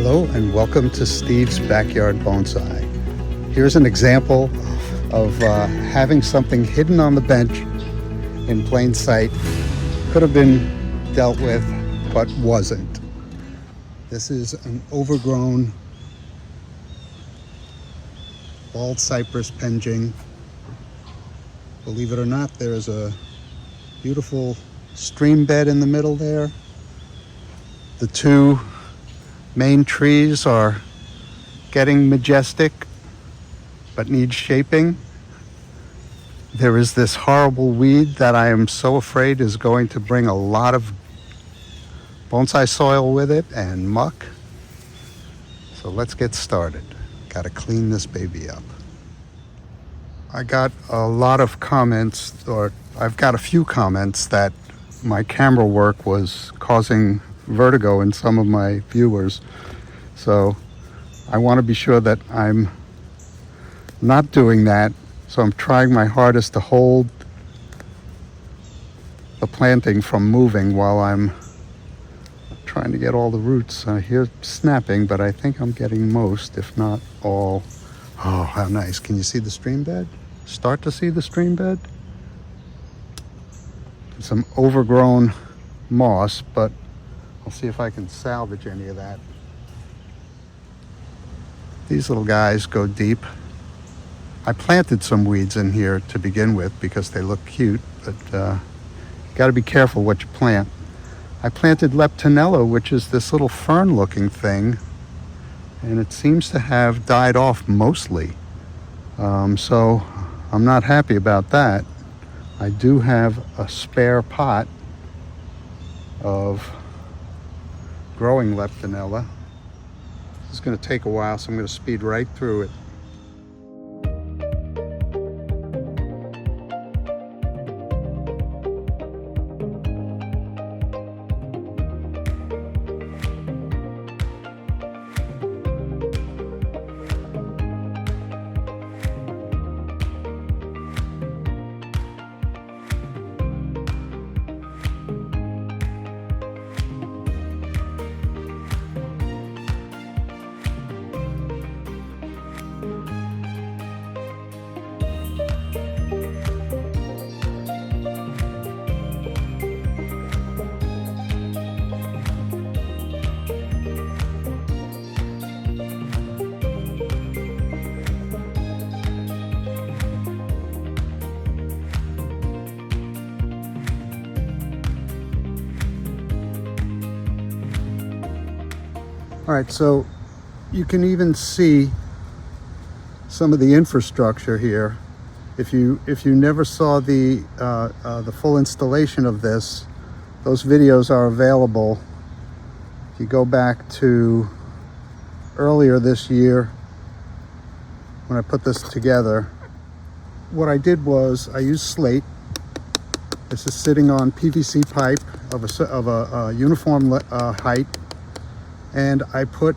Hello and welcome to Steve's Backyard Bonsai. Here's an example of having something hidden on the bench in plain sight. Could have been dealt with, but wasn't. This is an overgrown bald cypress Penjing. Believe it or not, there's a beautiful stream bed in the middle there. The two main trees are getting majestic, but need shaping. There is this horrible weed that I am so afraid is going to bring a lot of bonsai soil with it and muck. So let's get started. Got to clean this baby up. I got a lot of comments, or I've got a few comments that my camera work was causing vertigo in some of my viewers. So I want to be sure that I'm not doing that. So I'm trying my hardest to hold the planting from moving while I'm trying to get all the roots here snapping, but I think I'm getting most, if not all. Oh, how nice. Can you see the stream bed? Start to see the stream bed? Some overgrown moss, but I'll see if I can salvage any of that. These little guys go deep. I planted some weeds in here to begin with because they look cute, but you got to be careful what you plant. I planted Leptonella, which is this little fern-looking thing, and it seems to have died off mostly. So I'm not happy about that. I do have a spare pot of growing Leptonella. This is going to take a while, so I'm going to speed right through it. All right, so you can even see some of the infrastructure here. If you never saw the full installation of this, those videos are available. If you go back to earlier this year when I put this together, what I did was I used slate. This is sitting on PVC pipe of a uniform height. And I put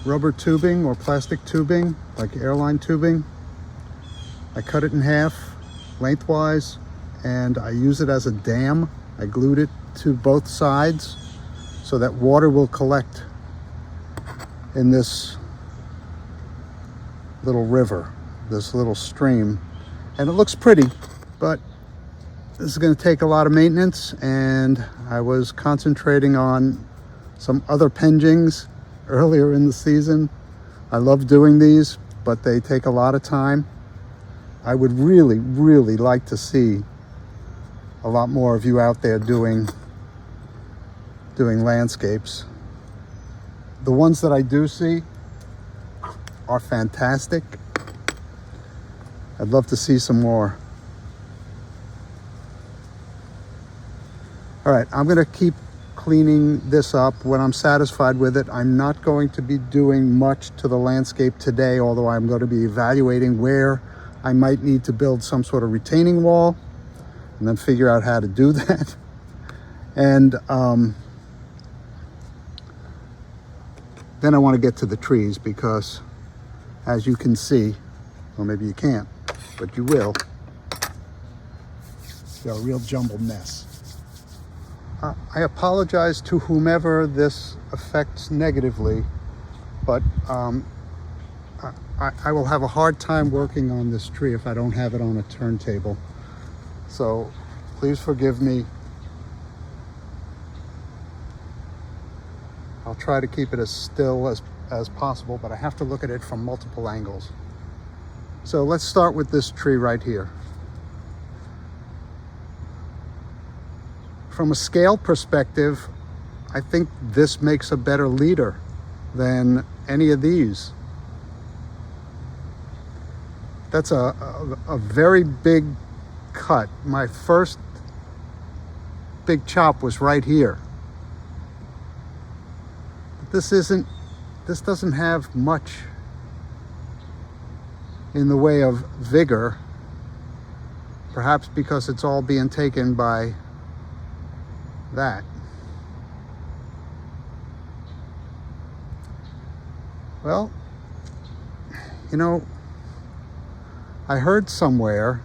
rubber tubing or plastic tubing, like airline tubing. I cut it in half lengthwise, and I use it as a dam. I glued it to both sides so that water will collect in this little river, this little stream. And it looks pretty, but this is going to take a lot of maintenance, and I was concentrating on some other Penjings earlier in the season. I love doing these, but they take a lot of time. I would really, really like to see a lot more of you out there doing landscapes. The ones that I do see are fantastic. I'd love to see some more. All right, I'm gonna keep cleaning this up when I'm satisfied with it. I'm not going to be doing much to the landscape today, although I'm going to be evaluating where I might need to build some sort of retaining wall and then figure out how to do that. And then I want to get to the trees because, as you can see, or maybe you can't, but you will, got a real jumbled mess. I apologize to whomever this affects negatively, but I will have a hard time working on this tree if I don't have it on a turntable. So please forgive me. I'll try to keep it as still as possible, but I have to look at it from multiple angles. So let's start with this tree right here. From a scale perspective, I think this makes a better leader than any of these. That's a very big cut. My first big chop was right here. This doesn't have much in the way of vigor, perhaps because it's all being taken by that. Well, you know, I heard somewhere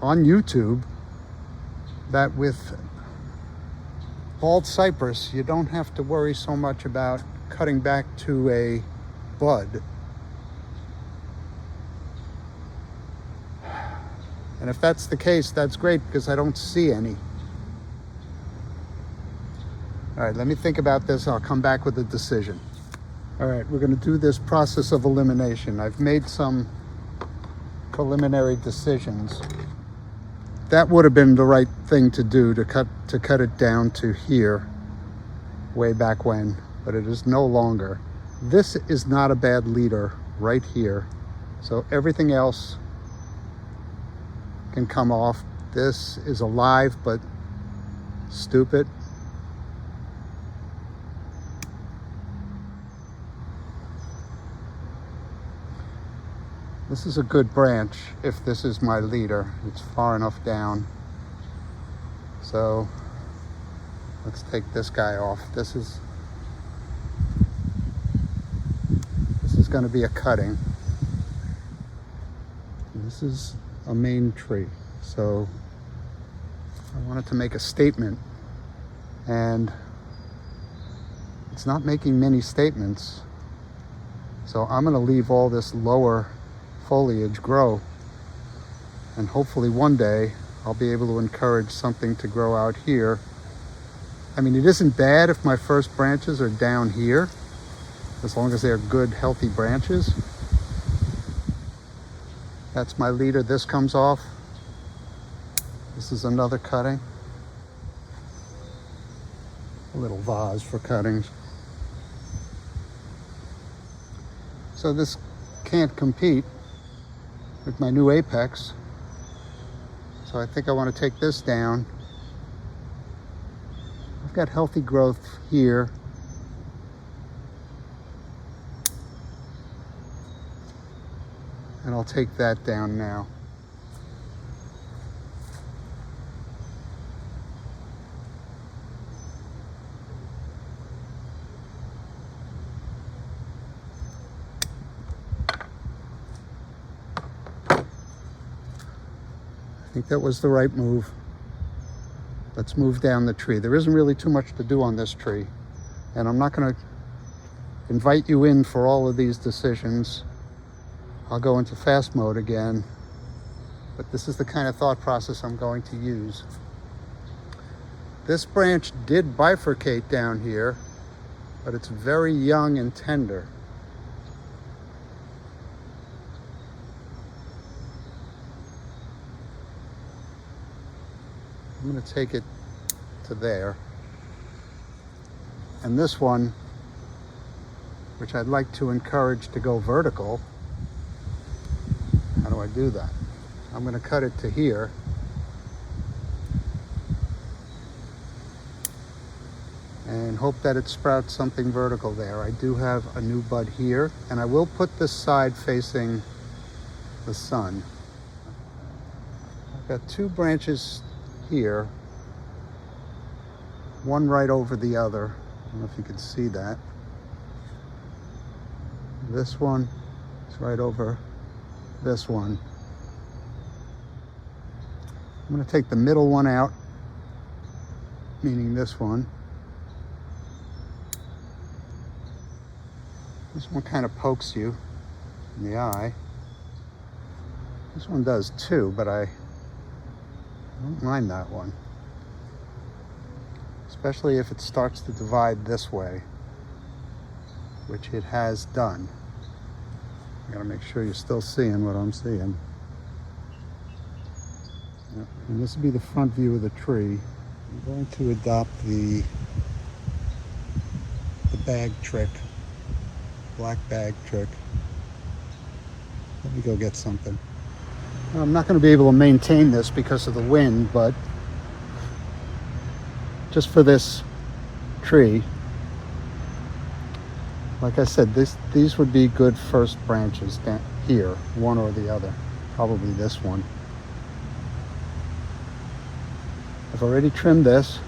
on YouTube that with bald cypress, you don't have to worry so much about cutting back to a bud. And if that's the case, that's great, because I don't see any. All right, let me think about this. I'll come back with a decision. All right, we're going to do this process of elimination. I've made some preliminary decisions. That would have been the right thing to do, to cut it down to here way back when, but it is no longer. This is not a bad leader right here. So everything else can come off. This is alive but stupid. This is a good branch if this is my leader. It's far enough down. So let's take this guy off. This is going to be a cutting. This is a main tree. So I wanted to make a statement, and it's not making many statements. So I'm going to leave all this lower foliage grow, and hopefully one day I'll be able to encourage something to grow out here. I mean, it isn't bad if my first branches are down here, as long as they're good, healthy branches. That's my leader. This comes off. This is another cutting. A little vase for cuttings. So this can't compete with my new apex. So I think I want to take this down. I've got healthy growth here. And I'll take that down now. I think that was the right move. Let's move down the tree. There isn't really too much to do on this tree, and I'm not going to invite you in for all of these decisions. I'll go into fast mode again, but this is the kind of thought process I'm going to use. This branch did bifurcate down here, but it's very young and tender. I'm going to take it to there. And this one, which I'd like to encourage to go vertical, how do I do that? I'm going to cut it to here. And hope that it sprouts something vertical there. I do have a new bud here, and I will put this side facing the sun. I've got two branches here, one right over the other. I don't know if you can see that. This one is right over this one. I'm going to take the middle one out meaning this one. This one kind of pokes you in the eye. This one does too, but I don't mind that one. Especially if it starts to divide this way, which it has done. I gotta make sure you're still seeing what I'm seeing. Yep. And this will be the front view of the tree. I'm going to adopt the bag trick, black bag trick. Let me go get something. I'm not going to be able to maintain this because of the wind, but just for this tree, like I said, these would be good first branches down here, one or the other, probably this one. I've already trimmed this.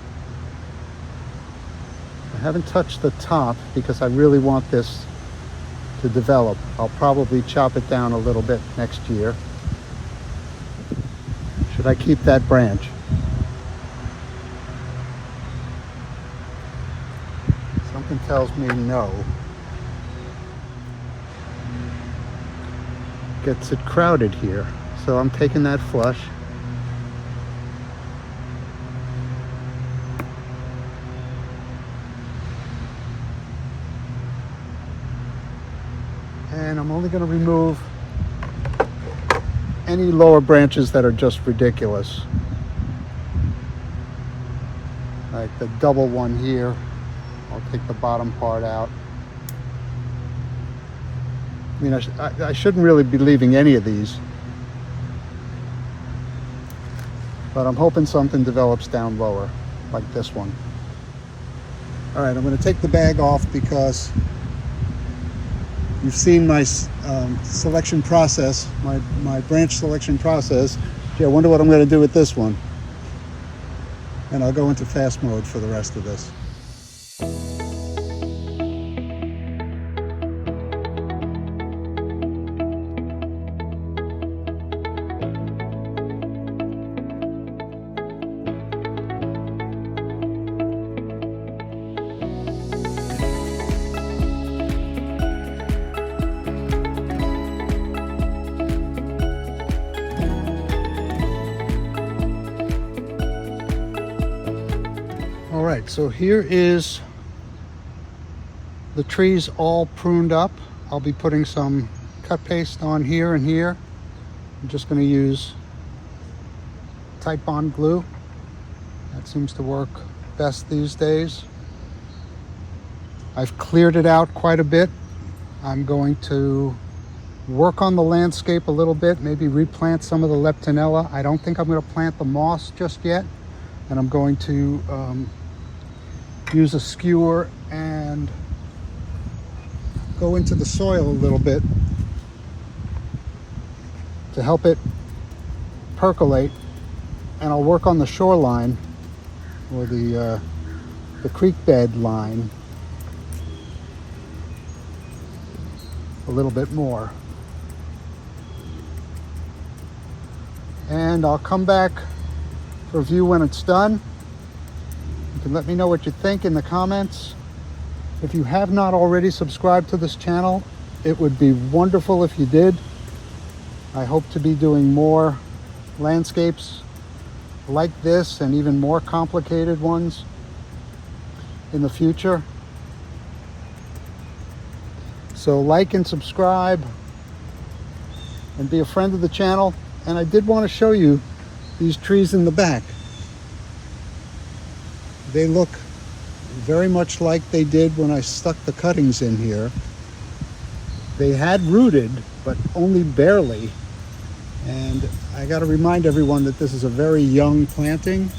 I haven't touched the top because I really want this to develop. I'll probably chop it down a little bit next year. Should I keep that branch? Something tells me no. Gets it crowded here, so I'm taking that flush. And I'm only going to remove any lower branches that are just ridiculous. Like the double one here. I'll take the bottom part out. I mean, I shouldn't really be leaving any of these. But I'm hoping something develops down lower, like this one. All right, I'm going to take the bag off because you've seen my selection process, my branch selection process. Gee, I wonder what I'm going to do with this one. And I'll go into fast mode for the rest of this. All right, so here is the trees all pruned up. I'll be putting some cut paste on here and here. I'm just going to use tight bond glue. That seems to work best these days. I've cleared it out quite a bit. I'm going to work on the landscape a little bit, maybe replant some of the leptonella. I don't think I'm going to plant the moss just yet. And I'm going to use a skewer and go into the soil a little bit to help it percolate, and I'll work on the shoreline or the creek bed line a little bit more. And I'll come back for a view when it's done. You can let me know what you think in the comments. If you have not already subscribed to this channel, it would be wonderful if you did. I hope to be doing more landscapes like this and even more complicated ones in the future. So like and subscribe and be a friend of the channel. And I did want to show you these trees in the back. They look very much like they did when I stuck the cuttings in here. They had rooted, but only barely. And I got to remind everyone that this is a very young planting,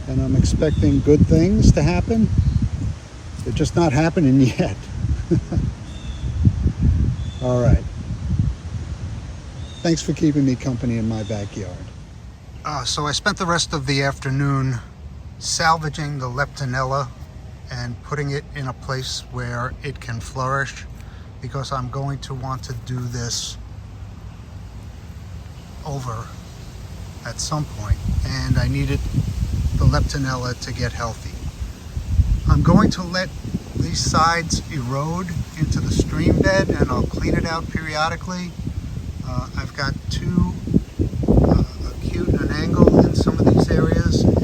and I'm expecting good things to happen. They're just not happening yet. All right. Thanks for keeping me company in my backyard. So I spent the rest of the afternoon salvaging the leptonella and putting it in a place where it can flourish, because I'm going to want to do this over at some point, and I needed the leptonella to get healthy. I'm going to let these sides erode into the stream bed, and I'll clean it out periodically. I've got too acute an angle in some of these areas, and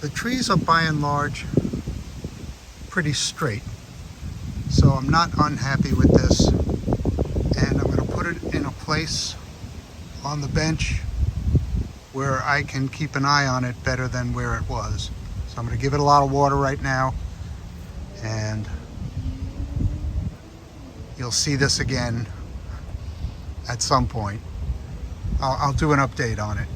the trees are by and large pretty straight. So I'm not unhappy with this, and I'm going to put it in a place on the bench where I can keep an eye on it better than where it was. So I'm going to give it a lot of water right now, and you'll see this again at some point. I'll do an update on it.